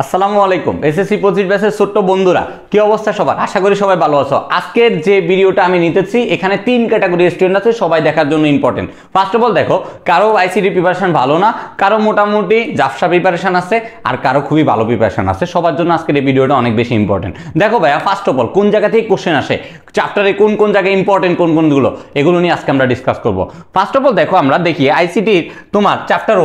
আসসালামু আলাইকুম এসএসসি 25 ব্যাচের ছোট্ট বন্ধুরা, কি অবস্থা সবার? আশা করি সবাই ভালো আছো। আজকের যে ভিডিওটা আমি নিতেছি, এখানে তিন ক্যাটাগরি স্টুডেন্ট আছে, সবাই দেখার জন্য ইম্পর্টেন্ট। ফার্স্ট অফ অল দেখো, কারো আইসিটি প্রিপারেশন ভালো না, কারো মোটামুটি জাফসা প্রিপারেশন আছে, আর কারো খুবই ভালো প্রিপারেশন আছে। সবার জন্য আজকের এই ভিডিওটা অনেক বেশি ইম্পর্টেন্ট। দেখো ভাইয়া, ফার্স্ট অফ অল কোন জায়গা থেকে কোশ্চেন আসে, চ্যাপ্টারে কোন কোন জায়গায় ইম্পর্টেন্ট কোনগুলো, এগুলো নিয়ে আজকে আমরা ডিসকাস করব। ফার্স্ট অফ অল দেখো, আমরা দেখি আইসিটির তোমার চ্যাপ্টার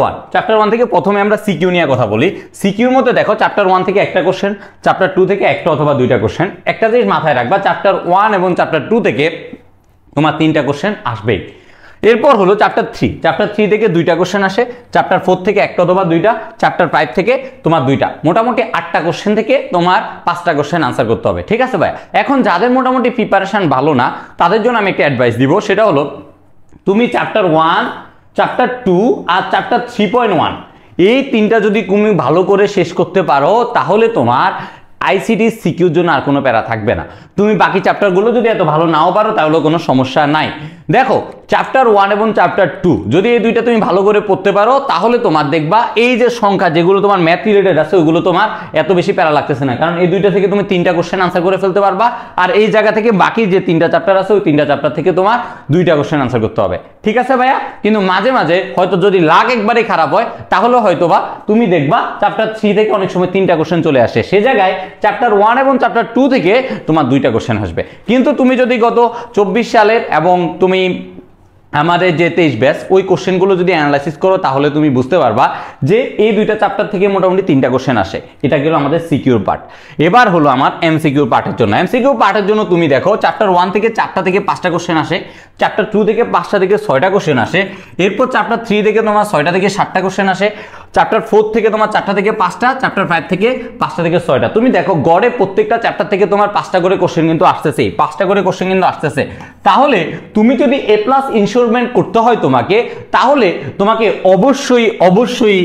ওয়ান থেকে প্রথমে আমরা সিকিউ নিয়ে কথা বলি। সিকিউর মধ্যে দেখো, চ্যাপ্টার 1 থেকে একটা কোশ্চেন, চ্যাপ্টার 2 থেকে একটা অথবা দুইটা কোশ্চেন। একটা জিনিস মাথায় রাখবা, চ্যাপ্টার 1 এবং চ্যাপ্টার 2 থেকে তোমার তিনটা কোশ্চেন আসবেই। এরপর হলো চ্যাপ্টার 3 থেকে দুইটা কোশ্চেন আসে, চ্যাপ্টার 4 থেকে একটা অথবা দুইটা, চ্যাপ্টার 5 থেকে তোমার দুইটা। মোটামুটি 8টা কোশ্চেন থেকে তোমার 5টা কোশ্চেন আনসার করতে হবে, ঠিক আছে ভাই? এখন যাদের মোটামুটি প্রিপারেশন ভালো না, তাদের জন্য আমি একটা অ্যাডভাইস দিব, সেটা হলো তুমি চ্যাপ্টার 1, চ্যাপ্টার 2 আর চ্যাপ্টার 3.1 এই তিনটা যদি তুমি ভালো করে শেষ করতে পারো, তাহলে তোমার আইসিটি সিকিউর জন্য আর কোনো প্যারা থাকবে না। তুমি বাকি চ্যাপ্টারগুলো যদি এত ভালো নাও পারো, তাহলে কোনো সমস্যা নাই। দেখো, চ্যাপ্টার 1 এবং চ্যাপ্টার 2 যদি এই দুইটা তুমি ভালো করে পড়তে পারো, তাহলে তোমার দেখবা এই যে সংখ্যা যেগুলো তোমার ম্যাথ রিলেটেড আছে, ওগুলো তোমার এত বেশি প্যারা লাগতেছে না, কারণ এই দুইটা থেকে তুমি তিনটা কোশ্চেন আনসার করে ফেলতে পারবা। আর এই জায়গা থেকে বাকি যে তিনটা চ্যাপ্টার আছে, ওই তিনটা চ্যাপ্টার থেকে তোমার দুইটা কোশ্চেন আনসার করতে হবে, ঠিক আছে ভাইয়া? কিন্তু মাঝে মাঝে হয়তো যদি লাক একবারে খারাপ হয়, তাহলে হয়তোবা তুমি দেখবা চ্যাপ্টার 3 থেকে অনেক সময় তিনটা কোশ্চেন চলে আসে, সে জায়গায় চ্যাপ্টার 1 এবং চ্যাপ্টার 2 থেকে তোমার দুইটা কোশ্চেন আসবে। কিন্তু তুমি যদি গত 24 সালের এবং তুমি আমাদের যে 23 ব্যাচ, ওই কোশ্চেনগুলো যদি অ্যানালাইসিস করো, তাহলে তুমি বুঝতে পারবা যে এই দুইটা চ্যাপ্টার থেকে মোটামুটি তিনটা কোশ্চেন আসে। এটা গেল আমাদের সিকিউর পার্ট। এবার হলো আমার এমসিকিউ পার্টের জন্য। এমসিকিউ পার্টের জন্য তুমি দেখো, চ্যাপ্টার 1 থেকে 4টা থেকে 5টা কোশ্চেন আসে, চ্যাপ্টার 2 থেকে 5টা থেকে 6টা কোশ্চেন আসে, এরপর চ্যাপ্টার 3 থেকে তোমার 6টা থেকে 7টা কোশ্চেন আসে, চ্যাপ্টার 4 থেকে তোমার 4টা থেকে 5টা, চ্যাপ্টার 5 থেকে 5টা থেকে 6টা। তুমি দেখো, গড়ে প্রত্যেকটা চ্যাপ্টার থেকে তোমার 5টা করে কোশ্চেন কিন্তু আসতেছে, 5টা করে কোশ্চেন কিন্তু আসতেছে। তাহলে তুমি যদি এ প্লাস ইনশিওরমেন্ট করতে হয় তোমাকে, তাহলে তোমাকে অবশ্যই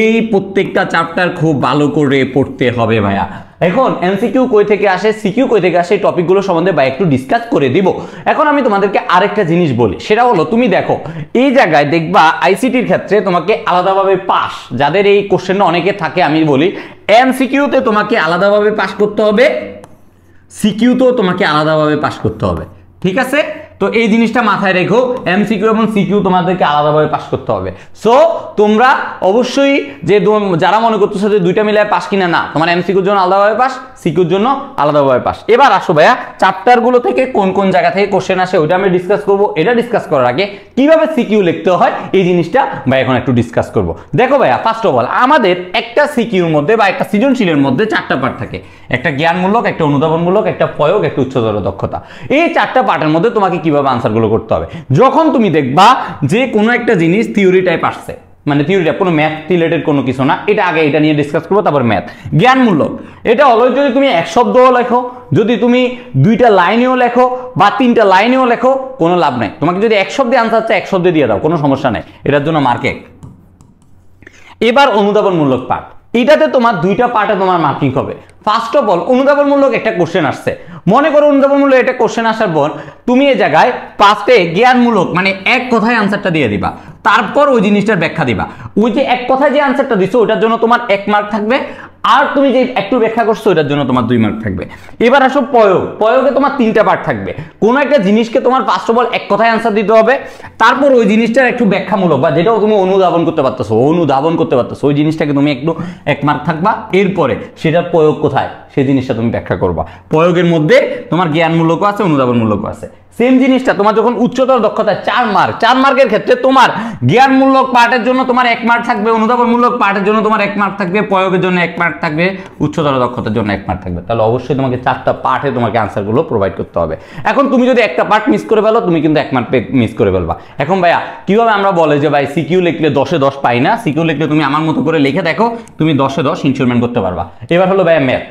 এই প্রত্যেকটা চ্যাপ্টার খুব ভালো করে পড়তে হবে ভাইয়া। এখন এমসিকিউ কই থেকে আসে, সিকিউ কই থেকে আসে, এই টপিকগুলো সম্বন্ধে ভাই একটু ডিসকাস করে দিব। এখন আমি তোমাদেরকে আরেকটা জিনিস বলি, সেটা হলো তুমি দেখো, এই জায়গায় দেখবা আইসিটির ক্ষেত্রে তোমাকে আলাদাভাবে পাস, যাদের এই কোশ্চেনটা অনেকে থাকে, আমি বলি এমসিকিউতে তোমাকে আলাদাভাবে পাস করতে হবে, সিকিউতেও তোমাকে আলাদাভাবে পাস করতে হবে, ঠিক আছে? তো এই জিনিসটা মাথায় রেখো, এমসিকিউ এবং সিকিউ তোমাদেরকে আলাদাভাবে পাস করতে হবে। সো তোমরা অবশ্যই যে যারা মনে করতেছো যে দুইটা মিলায় পাস কিনা, না, তোমার এমসিকিউর জন্য আলাদাভাবে পাস, সিকিউর জন্য আলাদাভাবে পাস। এবার আসো ভাইয়া, চ্যাপ্টারগুলো থেকে কোন কোন জায়গা থেকে কোশ্চেন আসে, ওইটা আমি ডিসকাস করব। এটা ডিসকাস করার আগে কিভাবে সিকিউ লিখতে হয়, এই জিনিসটা ভাই এখন একটু ডিসকাস করব। দেখো ভাইয়া, ফার্স্ট অফ অল আমাদের একটা সিকিউর মধ্যে বা একটা সৃজনশীলের মধ্যে 4টা পার্ট থাকে, একটা জ্ঞানমূলক, একটা অনুধাবনমূলক, একটা প্রয়োগ, একটা উচ্চতর দক্ষতা। এই 4টা পার্টের মধ্যে তোমাকে কিভাবে আনসারগুলো করতে হবে, যখন তুমি দেখবা যে কোনো একটা জিনিস থিওরি টাইপ আসছে, মানে থিওরি টাইপ, কোনো ম্যাথ রিলেটেড কোনো কিছু না, এটা আগে এটা নিয়ে ডিসকাস করবো, তারপর ম্যাথ। জ্ঞানমূলক, এটা হলো যদি তুমি এক শব্দও লেখো, যদি তুমি 2টা লাইনেও লেখো বা 3টা লাইনেও লেখো, কোনো লাভ নাই। তোমাকে যদি এক শব্দে আনসার চাই, এক শব্দে দিয়ে দাও, কোনো সমস্যা নাই, এটার জন্য মার্কে। এবার অনুধাবনমূলক পার্ট, এটাতে তোমার 2টা পার্টে তোমার মার্কিং হবে। ফার্স্ট অফ অল অনুধাবনমূলক একটা কোশ্চেন আসছে, মনে করো অনুধাবনমূলক একটা কোশ্চেন আসার পর তুমি এই জায়গায় ফার্স্টে জ্ঞানমূলক মানে এক কথায় আনসারটা দিয়ে দিবা, তারপর ওই জিনিসটার ব্যাখ্যা দিবা। ওই যে এক কথায় যে আনসারটা দিছো, ওটার জন্য তোমার 1 মার্ক থাকবে, আর তুমি যে একটু ব্যাখ্যা করছো, ওটার জন্য তোমার 2 মার্ক থাকবে। এবার আসো প্রয়োগে তোমার 3টা পার্ট থাকবে। কোনো একটা জিনিসকে তোমার ফার্স্ট অফ অল এক কথায় আনসার দিতে হবে, তারপর ওই জিনিসটার একটু ব্যাখ্যামূলক বা যেটাও তুমি অনুধাবন করতে পারতেছো, ওই জিনিসটাকে তুমি একটু 1 মার্ক থাকবা। এরপরে সেটার প্রয়োগ কোথায়, সেই জিনিসটা তুমি ব্যাখ্যা করবা। প্রয়োগের মধ্যে তোমার জ্ঞানমূলকও আছে, অনুধাবনমূলকও আছে। সেম জিনিসটা তোমার যখন উচ্চতর দক্ষতা 4 মার্ক, 4 মার্কের ক্ষেত্রে তোমার জ্ঞানমূলক পার্টের জন্য তোমার 1 মার্ক থাকবে, অনুধাবনমূলক পার্টের জন্য তোমার 1 মার্ক থাকবে, প্রয়োগের জন্য 1 মার্ক থাকবে, উচ্চতর দক্ষতার জন্য 1 মার্ক থাকবে। তাহলে অবশ্যই তোমাকে 4টা পার্টে তোমাকে আনসারগুলো প্রোভাইড করতে হবে। এখন তুমি যদি একটা পার্ট মিস করে ফেলো, তুমি কিন্তু 1 মার্ক মিস করে ফেলবা। এখন ভাইয়া কিভাবে আমরা বলে যে ভাই সিকিউ লিখলে 10-এ 10 পাই না, সিকিউ লিখলে তুমি আমার মতো করে লিখে দেখো, তুমি 10-এ 10 ইনশিওরমেন্ট করতে পারবা। এবার হলো ভাইয়া ম্যাথ।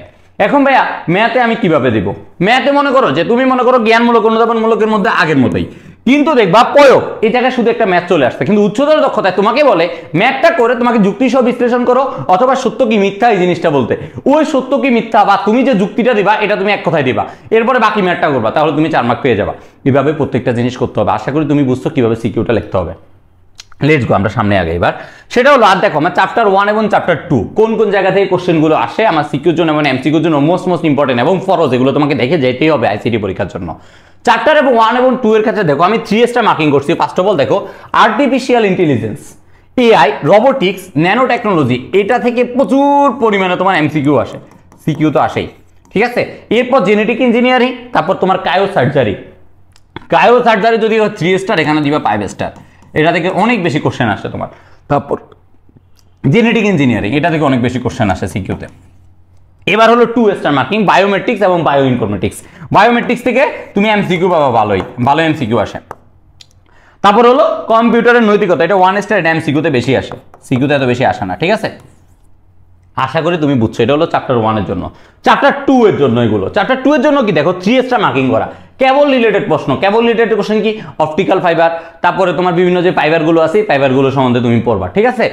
এখন ভাইয়া ম্যাথে আমি কিভাবে দিব, ম্যাথে মনে করো যে তুমি মনে করো জ্ঞানমূলক অনুধাবনমূলকের মধ্যে আগের মতোই, কিন্তু দেখবা প্রয়োগ এই জায়গায় শুধু একটা ম্যাথ চলে আসছে। কিন্তু উচ্চতর দক্ষতায় তোমাকে বলে ম্যাথটা করে তোমাকে যুক্তি সহ বিশ্লেষণ করো, অথবা সত্য কি মিথ্যা এই জিনিসটা বলতে, ওই সত্য কি মিথ্যা বা তুমি যে যুক্তিটা দিবা, এটা তুমি এক কথায় দিবা, এরপরে বাকি ম্যাথটা করবা, তাহলে তুমি 4 মার্ক পেয়ে যাবা। এভাবে প্রত্যেকটা জিনিস করতে হবে। আশা করি তুমি বুঝছো কিভাবে সিকিউটা লিখতে হবে। লেটস গো, আমরা সামনে আগে এবার সেটা হলো, আর দেখো আমার চ্যাপ্টার 1 এবং চ্যাপ্টার 2 কোন কোন জায়গা থেকে কোশ্চেনগুলো আসে আমার সিকিউর জন্য এবং এমসিকিউর জন্য মোস্ট ইম্পর্টেন্ট এবং ফরজ, এগুলো তোমাকে দেখে যেতেই হবে আইসিটি পরীক্ষার জন্য। চ্যাপ্টার এবং 1 এবং 2 এর ক্ষেত্রে দেখো আমি 3 স্টার মার্কিং করছি। ফার্স্ট অফ অল দেখো artificial intelligence, AI, robotics, nano technology, এটা থেকে প্রচুর পরিমাণে তোমার এমসিকিউ আসে, সিকিউ তো আসেই, ঠিক আছে। এরপর জেনেটিক ইঞ্জিনিয়ারিং, তারপর তোমার কায়ো সার্জারি যদি 3 স্টার এখানে দিবা 5 স্টার, এটা থেকে অনেক বেশি কোশ্চেন আসে তোমার। তারপর জেনেটিক ইঞ্জিনিয়ারিং, এটা থেকে অনেক বেশি কোশ্চেন আসে সিকিউতে। এবার হলো 2 স্টার মার্কিং বায়োমেট্রিক্স এবং বায়ো ইনফরমেটিক্স। বায়োমেট্রিক্স থেকে তুমি এমসিকিউ পাবা, ভালো এমসিকিউ আসে। তারপর হলো কম্পিউটারের নৈতিকতা, এটা 1 স্টার, এটা এমসিকিউতে বেশি আসে, সিকিউতে এত বেশি আসে না, ঠিক আছে। আশা করি তুমি বুঝছো। এটা হলো চ্যাপ্টার 1 এর জন্য। চ্যাপ্টার 2 এর জন্য এগুলো। চ্যাপ্টার 2 এর জন্য কি দেখো 3 স্টার মার্কিং করা, কেবল রিলেটেড প্রশ্ন। কেবল রিলেটেড কোশ্চেন কি, অপটিক্যাল ফাইবার, তারপরে তোমার বিভিন্ন যে ফাইবারগুলো আছে ফাইবারগুলো সম্বন্ধে তুমি পড়বা, ঠিক আছে।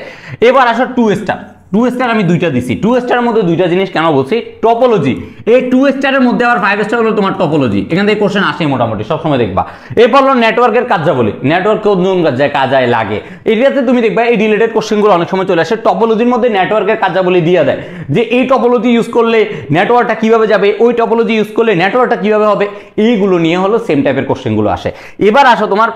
এবার আসো 2 স্টার। 2 স্টার আমি দুইটা দিছি। 2 স্টারের মধ্যে দুইটা জিনিস কেন বলছি, টপোলজি। এই 2 স্টারের মধ্যে আবার 5 স্টার হলো তোমার টপোলজি, এখান থেকে কোশ্চেন আসে মোটামুটি সবসময় দেখবা। এরপর হলো নেটওয়ার্কের কার্যাবলী, নেটওয়ার্ক কোন কাজে লাগে, এরিয়াতে তুমি দেখবা এই রিলেটেড কোশ্চেনগুলো অনেক সময় চলে আসে। টপোলজির মধ্যে নেটওয়ার্কের কার্যাবলী দিয়ে দেয় যে এই টপোলজি ইউজ করলে নেটওয়ার্কটা কিভাবে যাবে, ওই টপোলজি ইউজ করলে নেটওয়ার্কটা কিভাবে হবে, এইগুলো নিয়ে হলো সেম টাইপের কোশ্চেনগুলো আসে। এবার আসো তোমার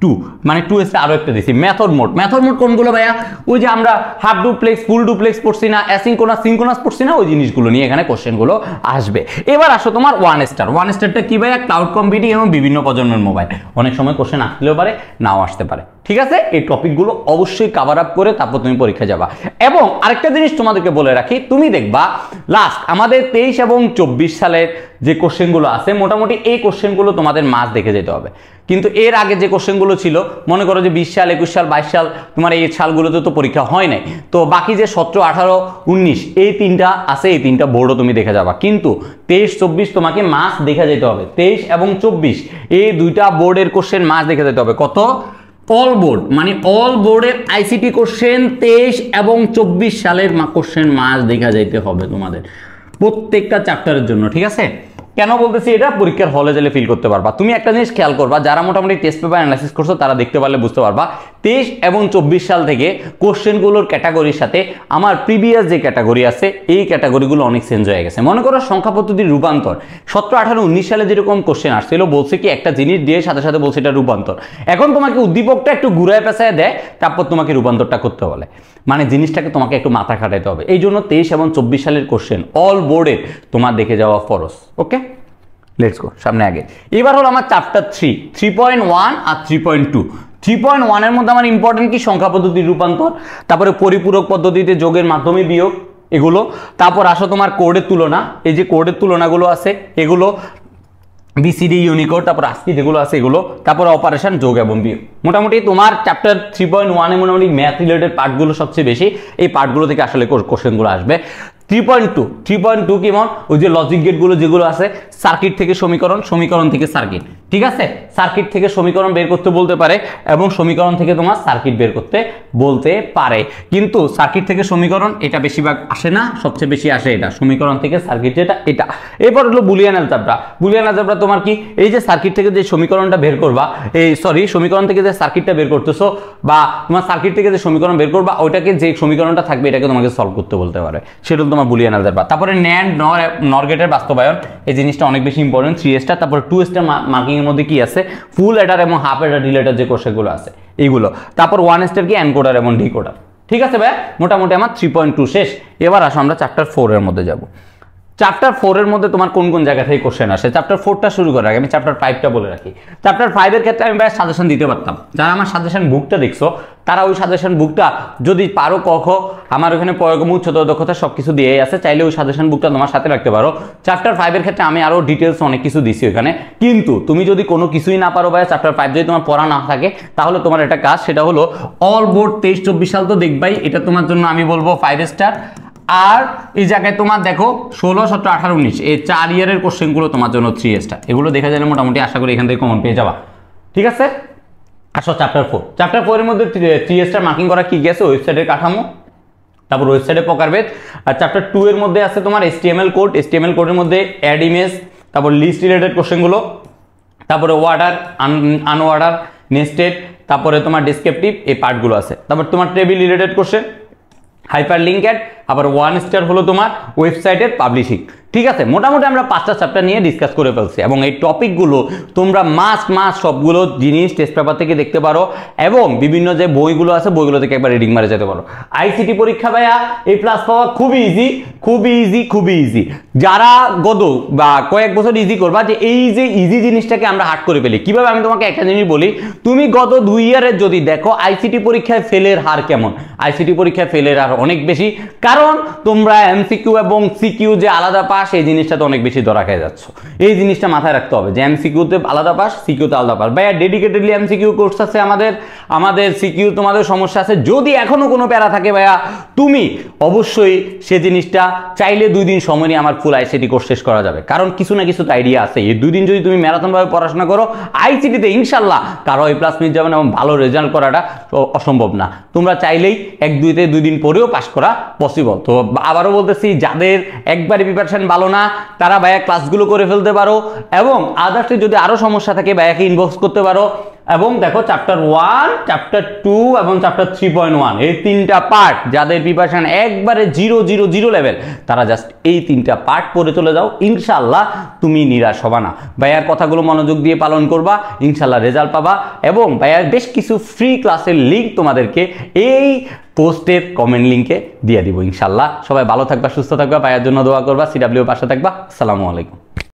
2 মানে 2 স্টার আরো একটা দিছি, মেথড মোড। মেথড মোড কোনগুলো ভাইয়া, ওই যে আমরা হাফ ডুপ্লেক্স, ফুল ডুপ্লেক্স পড়ছি না, অ্যাসিনক্রোনাস সিনক্রোনাস পড়ছি না, ওই জিনিসগুলো নিয়ে এখানে কোশ্চেনগুলো আসবে। এবার আসো তোমার 1 স্টার। 1 স্টারটা কি ভাইয়া, ক্লাউড কম্পিউটিং এবং বিভিন্ন প্রজন্মের মোবাইল। অনেক সময় কোশ্চেন আসতেও পারে, নাও আসতে পারে, ঠিক আছে। এই টপিকগুলো অবশ্যই কভার আপ করে তারপর তুমি পরীক্ষা যাবা। এবং আরেকটা জিনিস তোমাদেরকে বলে রাখি, তুমি দেখবা লাস্ট আমাদের 23 এবং 24 সালের যে কোশ্চেনগুলো আছে মোটামুটি এই কোশ্চেনগুলো তোমাদের মাস দেখে যেতে হবে। কিন্তু এর আগে যে কোশ্চেনগুলো ছিল, মনে করো যে 20 সাল, 21 সাল, 22 সাল, তোমার এই সালগুলোতে তো পরীক্ষা হয় নাই, তো বাকি যে 17, 18, 19 এই তিনটা আছে, এই তিনটা বোর্ডও তুমি দেখে যাবা। কিন্তু 23, 24 তোমাকে মাস দেখে যেতে হবে। 23 এবং 24 এই দুইটা বোর্ডের কোশ্চেন মাস দেখে যেতে হবে। কত? অল বোর্ড, মানে অল বোর্ডের আইসিটি কোশ্চেন 23 এবং 24 সালের কোশ্চেন মাস দেখা যাইতে হবে তোমাদের প্রত্যেকটা চ্যাপ্টারের জন্য, ঠিক আছে। কেন বলতেছি এটা, পরীক্ষার হলে গেলে ফিল করতে পারবা। তুমি একটা জিনিস খেয়াল করবা, যারা মোটামুটি টেস্ট পেপার অ্যানালাইসিস করছো তারা দেখতে পারলে বুঝতে পারবা 23 এবং 24 সাল থেকে কোশ্চেনগুলোর ক্যাটাগরির সাথে আমার প্রিভিয়াস যে ক্যাটাগরি আছে এই ক্যাটাগরিগুলো অনেক চেঞ্জ হয়ে গেছে। মনে করো সংখ্যা পদ্ধতির রূপান্তর 17, 18, 19 সালে যেরকম কোশ্চেন আসছিল, বলছে কি একটা জিনিস দিয়ে সাথে সাথে বলছে এটা রূপান্তর। এখন তোমাকে উদ্দীপকটা একটু ঘুরায় পেঁচায় দেয়, তারপর তোমাকে রূপান্তরটা করতে বলে, মানে জিনিসটাকে তোমাকে একটু মাথা খাটাইতে হবে। এই জন্য 23 এবং 24 সালের কোশ্চেন অল বোর্ডের তোমার দেখে যাওয়া ফরজ। ওকে, লেটস গো সামনে আগে। এবার হলো আমার চ্যাপ্টার 3, 3.1 আর 3.2। 3.1 এর মধ্যে আমার ইম্পর্টেন্ট কি, সংখ্যা পদ্ধতির রূপান্তর, তারপরে পরিপূরক পদ্ধতিতে যোগের মাধ্যমে বিয়োগ এগুলো। তারপর আসো তোমার কোডের তুলনা, এই যে কোডের তুলনাগুলো আছে এগুলো, বিসিডি, ইউনিকোড, তারপর আস্কি যেগুলো আছে এগুলো, তারপর অপারেশন, যোগ এবং বিয়োগ। মোটামুটি তোমার চ্যাপ্টার 3.1 এ মোটামুটি ম্যাথ রিলেটেড পার্টগুলো সবচেয়ে বেশি, এই পার্টগুলো থেকে আসলে কোশ্চেনগুলো আসবে। 3.2 কেমন, ওই যে লজিক গেটগুলো যেগুলো আছে, সার্কিট থেকে সমীকরণ, সমীকরণ থেকে সার্কিট, ঠিক আছে। সার্কিট থেকে সমীকরণ বের করতে বলতে পারে এবং সমীকরণ থেকে তোমার সার্কিট বের করতে বলতে পারে, কিন্তু সার্কিট থেকে সমীকরণ এটা বেশিরভাগ আসে না, সবচেয়ে বেশি আসে এটা সমীকরণ থেকে সার্কিট, এটা। এরপর হলো বুলিয়ান অ্যালজেব্রা। বুলিয়ান অ্যালজেব্রা তোমার কি, এই যে সার্কিট থেকে যে সমীকরণটা বের করবা, সমীকরণ থেকে যে সার্কিটটা বের করতেছো, বা তোমার সার্কিট থেকে যে সমীকরণ বের করবা ওইটাকে যে সমীকরণটা থাকবে এটাকে তোমাকে সলভ করতে বলতে পারে, সেটা তোমার বুলিয়ান অ্যালজেব্রা। তারপরে ন্যান্ড, নর গেটের বাস্তবায়ন, এই জিনিসটা অনেক বেশি ইম্পর্টেন্ট, 3 স্টার। তারপর 2 স্টার মার্কিং এর মধ্যে কি আছে, ফুল অ্যাডার এবং হাফ অ্যাডার রিলেটেড যে কোশ্চেনগুলো আছে এইগুলো। তারপর 1 স্টার কি, এনকোডার এবং ডিকোডার, ঠিক আছে ভাই। মোটামুটি আমার 3.2 শেষ। এবার আসো আমরা চ্যাপ্টার 4 এর মধ্যে যাব। চ্যাপ্টার 4 এর মধ্যে তোমার কোন কোন জায়গা থেকে কোশ্চেন আসে। চ্যাপ্টার 4টা শুরু করার আগে আমি চ্যাপ্টার 5টা বলে রাখি। চ্যাপ্টার 5 এর ক্ষেত্রে আমি ভাই সাজেশন দিতে পারতাম, যারা আমার সাজেশন বুকটা দেখছো তারা ওই সাজেশন বুকটা যদি পারো, আমার ওখানে প্রয়োগমূল, উচ্চতর দক্ষতা সবকিছু দিয়েই আছে, চাইলে ওই সাজেশন বুকটা তোমার সাথে রাখতে পারো। চ্যাপ্টার 5 এর ক্ষেত্রে আমি আরো ডিটেলস অনেক কিছু দিছি ওখানে, কিন্তু তুমি যদি কোনো কিছুই না পারো ভাই, চ্যাপ্টার 5 যদি তোমার পড়া না থাকে তাহলে তোমার একটা কাজ, সেটা হলো অল বোর্ড 23-24 সাল তো দেখবাই, এটা তোমার জন্য আমি বলবো 5 স্টার। আর এই জায়গায় তোমার দেখো 16, 17, 18, 19 এই 4 ইয়ারের কোশ্চেনগুলো তোমার জন্য 3 স্টার। এগুলো দেখা যায় মোটামুটি আশা করি এখান থেকে কমন পেয়ে যাবা, ঠিক আছে। আসো চ্যাপ্টার 4। চ্যাপ্টার 4 এর মধ্যে 3 স্টার মার্কিং করা কি গেছে, ওয়েবসাইটের কাঠামো, তারপর ওয়েবসাইটের প্রকারভেদ। আর চ্যাপ্টার 2 এর মধ্যে আছে তোমার HTML কোড, HTML কোডের মধ্যে অ্যাড ইমেজ, তারপর লিস্ট রিলেটেড কোশ্চেনগুলো, তারপরে ওয়ার্ডার, আনওয়ার্ডার, নেস্টেড, তারপরে তোমার ডেসক্রিপটিভ এই পার্টগুলো আছে, তারপর তোমার table related question, hyperlink add, আবার 1 স্টার হলো তোমার ওয়েবসাইটের পাবলিশিং। ঠিক আছে, মোটামুটি আমরা 5টা চ্যাপ্টার নিয়ে ডিসকাস করে ফেলছি এবং এই টপিকগুলো তোমরা মাস্ট সবগুলো জিনিস টেস্ট পেপার থেকে দেখতে পারো এবং বিভিন্ন যে বইগুলো আছে বইগুলো থেকে একবার রিডিং মারে যেতে পারো। আইসিটি পরীক্ষা ভাইয়া এই প্লাস পাওয়া খুবই ইজি। যারা গত বা কয়েক বছর ইজি করবা যে এই যে ইজি জিনিসটাকে আমরা হার্ড করে ফেলি কিভাবে, আমি তোমাকে একটা জিনিস বলি, তুমি গত 2 ইয়ারের যদি দেখো আইসিটি পরীক্ষায় ফেলের হার কেমন, আইসিটি পরীক্ষায় ফেলের হার অনেক বেশি, কারণ তোমরা এমসিকিউ এবং সিকিউ যে আলাদা পাস এই জিনিসটাতে অনেক বেশি ধরা খেয়ে যাচ্ছ। এই জিনিসটা মাথায় রাখতে হবে যে এমসিকিউতে আলাদা পাস, সিকিউতে আলাদা পাস। ভাইয়া ডেডিকেটেডলি এমসিকিউ কোর্স আছে আমাদের সিকিউ তোমাদের সমস্যা আছে, যদি এখনো কোনো প্যারা থাকে ভাইয়া তুমি অবশ্যই সে জিনিসটা চাইলে 2 দিন সময় নিয়ে আমার ফুল আইসিটি কোর্স শেষ করা যাবে, কারণ কিছু না কিছু তো আইডিয়া আছে। এই 2 দিন যদি তুমি ম্যারাথনভাবে পড়াশোনা করো আইসিটিতে ইনশাল্লাহ কারো A+ মিস যাবে না এবং ভালো রেজাল্ট করাটা অসম্ভব না। তোমরা চাইলেই 1-2তে 2 দিন পরেও পাস করা পসিবল। তো আবারও বলতেছি, যাদের একবারে প্রিপারেশন ভালো না তারা ভাইয়া ক্লাসগুলো করে ফেলতে পারো এবং আদার্সে যদি আরো সমস্যা থাকে ভাইয়াকে ইনবক্স করতে পারো। এবং দেখো চ্যাপ্টার 1, চ্যাপ্টার 2 এবং চ্যাপ্টার 3.1 এই 3টা পার্ট যাদের প্রিপারেশন একবারে 0 লেভেল তারা জাস্ট এই 3টা পার্ট পড়ে চলে যাও, ইনশাআল্লাহ তুমি নিরাশ হবা না। ভাইয়ার কথাগুলো মনোযোগ দিয়ে পালন করবা, ইনশাআল্লাহ রেজাল্ট পাবা। এবং ভাইয়ার বেশ কিছু ফ্রি ক্লাসের লিঙ্ক তোমাদেরকে এই পোস্টের কমেন্ট লিঙ্কে দিয়ে দিব ইনশাআল্লাহ। সবাই ভালো থাকবা, সুস্থ থাকবা, ভাইয়ার জন্য দোয়া করবা, CW পাশে থাকবা। আসসালামু আলাইকুম।